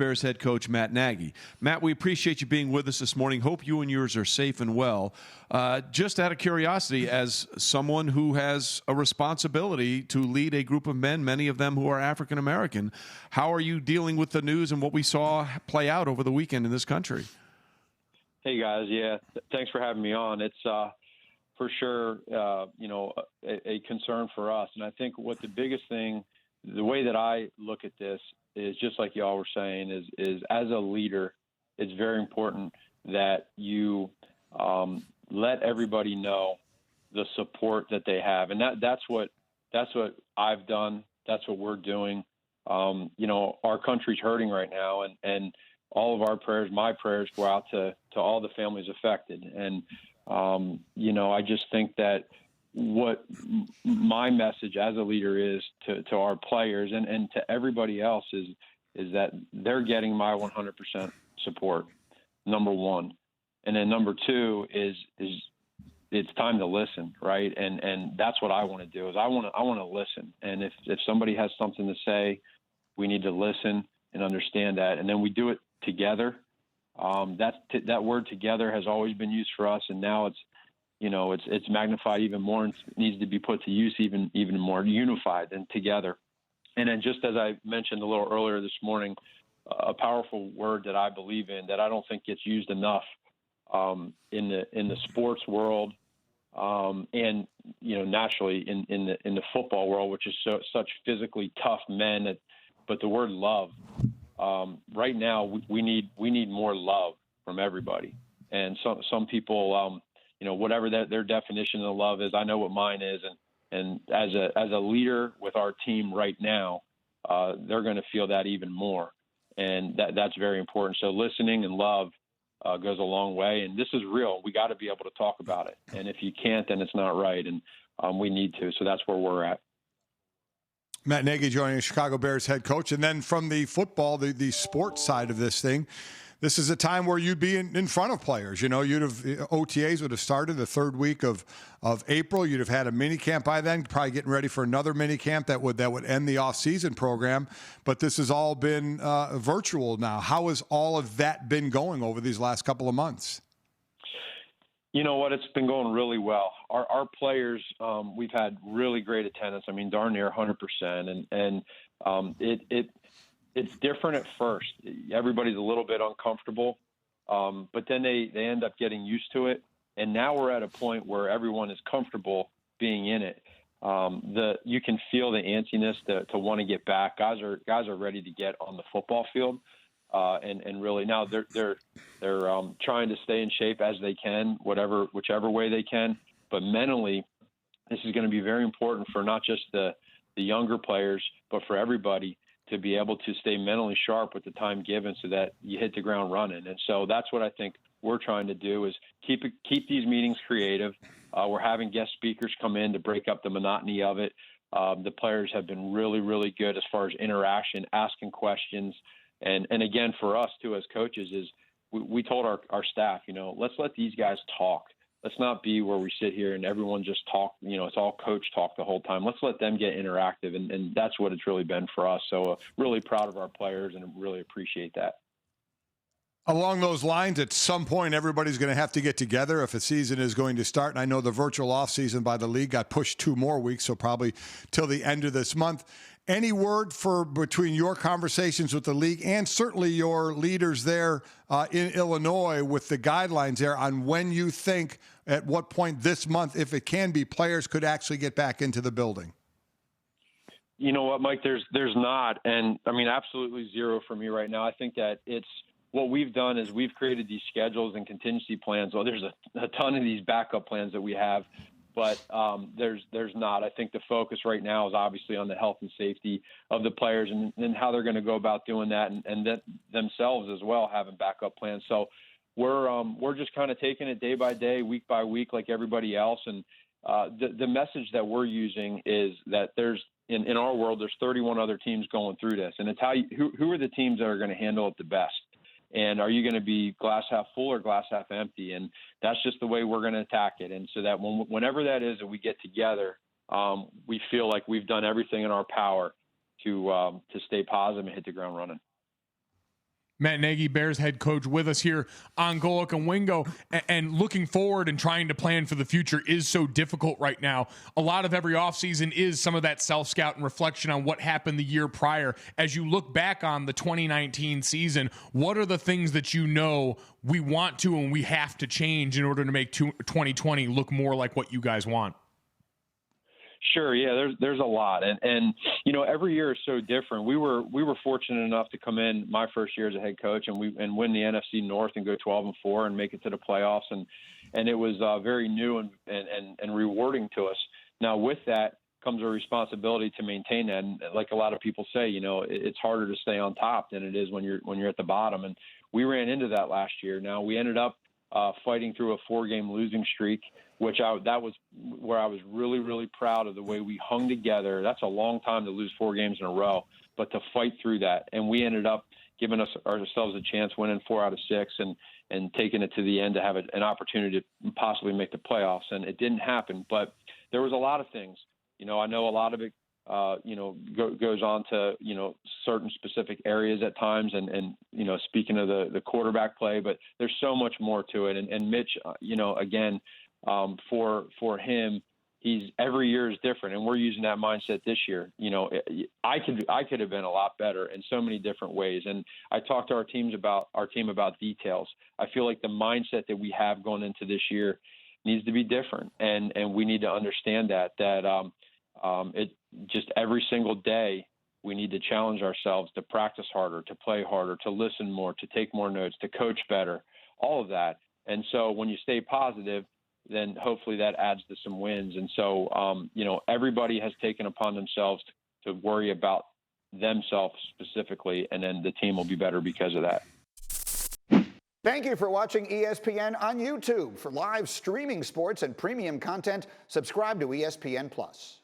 Bears head coach Matt Nagy. Matt, we appreciate you being with us this morning. Hope you and yours are safe and well. Just out of curiosity, as someone who has a responsibility to lead a group of men, many of them who are African American, how are you dealing with the news and what we saw play out over the weekend in this country? Hey guys, thanks for having me on. It's for sure, a concern for us. And I think what the biggest thing, the way that I look at this is just like y'all were saying, is as a leader, it's very important that you let everybody know the support that they have. And that's what I've done. That's what we're doing. Our country's hurting right now, and all of our prayers, my prayers, go out to all the families affected. And, I just think that what my message as a leader is to our players and to everybody else is that they're getting my 100% support, number one. And then number two is it's time to listen, right? And that's what I want to do is I want to listen. And if somebody has something to say, we need to listen and understand that. And then we do it together. That word together has always been used for us, and now it's magnified even more and needs to be put to use even more, unified and together. And then just as I mentioned a little earlier this morning, a powerful word that I believe in that I don't think gets used enough in the sports world and naturally in the football world, which is such physically tough men, but the word love. Right now, we need more love from everybody, and some people, whatever their definition of love is, I know what mine is, and as a leader with our team right now, they're going to feel that even more, and that's very important. So listening and love goes a long way, and this is real. We got to be able to talk about it, and if you can't, then it's not right, and we need to. So that's where we're at. Matt Nagy joining Chicago Bears head coach. And then from the football, the sports side of this thing, this is a time where you'd be in front of players. OTAs would have started the third week of April. You'd have had a mini camp by then, probably getting ready for another mini camp that would end the offseason program. But this has all been virtual now. How has all of that been going over these last couple of months? You know what? It's been going really well. Our players, we've had really great attendance. I mean, darn near 100%. And it's different at first. Everybody's a little bit uncomfortable, but then they end up getting used to it. And now we're at a point where everyone is comfortable being in it. You can feel the antsiness to want to get back. Guys are ready to get on the football field. And really now they're trying to stay in shape as they can, whichever way they can. But mentally, this is going to be very important for not just the younger players, but for everybody to be able to stay mentally sharp with the time given so that you hit the ground running. And so that's what I think we're trying to do is keep these meetings creative. We're having guest speakers come in to break up the monotony of it. The players have been really, really good as far as interaction, asking questions. And again, for us too, as coaches, is we told our staff, let's let these guys talk. Let's not be where we sit here and everyone just talk, it's all coach talk the whole time. Let's let them get interactive. And that's what it's really been for us. So really proud of our players and really appreciate that. Along those lines, at some point, everybody's going to have to get together if a season is going to start. And I know the virtual offseason by the league got pushed 2 more weeks, so probably till the end of this month. Any word between your conversations with the league and certainly your leaders there in Illinois with the guidelines there on when you think, at what point this month, if it can be, players could actually get back into the building? You know what, Mike, there's not. And, I mean, absolutely zero for me right now. I think that it's what we've done is we've created these schedules and contingency plans. Well, there's a ton of these backup plans that we have. But there's not. I think the focus right now is obviously on the health and safety of the players and how they're going to go about doing that and that themselves as well having backup plans. So we're just kind of taking it day by day, week by week, like everybody else. And the message that we're using is that there's in our world there's 31 other teams going through this, and it's who are the teams that are going to handle it the best. And are you going to be glass half full or glass half empty? And that's just the way we're going to attack it. And so that whenever that is, and we get together, we feel like we've done everything in our power to stay positive and hit the ground running. Matt Nagy, Bears head coach, with us here on Golic and Wingo. And looking forward and trying to plan for the future is so difficult right now. A lot of every offseason is some of that self-scout and reflection on what happened the year prior. As you look back on the 2019 season, what are the things that you know we want to and we have to change in order to make 2020 look more like what you guys want? Sure. Yeah, there's a lot. And you know, every year is so different. We were fortunate enough to come in my first year as a head coach and win the NFC North and go 12-4 and make it to the playoffs. And it was very new and rewarding to us. Now with that comes a responsibility to maintain that. And like a lot of people say, you know, it's harder to stay on top than it is when you're at the bottom. And we ran into that last year. Now we ended up fighting through a 4-game losing streak, that was where I was really, really proud of the way we hung together. That's a long time to lose 4 games in a row, but to fight through that. And we ended up giving ourselves a chance, winning 4 out of 6 and taking it to the end to have an opportunity to possibly make the playoffs. And it didn't happen, but there was a lot of things. You know, I know a lot of it, goes on to, you know, certain specific areas at times. And you know, speaking of the quarterback play, but there's so much more to it. And Mitch, you know, again, for him, every year is different, and we're using that mindset this year. You know, I could have been a lot better in so many different ways, and I talked to our team about details. I feel like the mindset that we have going into this year needs to be different, and we need to understand that it just every single day we need to challenge ourselves to practice harder, to play harder, to listen more, to take more notes, to coach better, all of that. And so when you stay positive, then hopefully that adds to some wins. And so, you know, everybody has taken upon themselves to worry about themselves specifically, and then the team will be better because of that. Thank you for watching ESPN on YouTube. For live streaming sports and premium content, subscribe to ESPN+.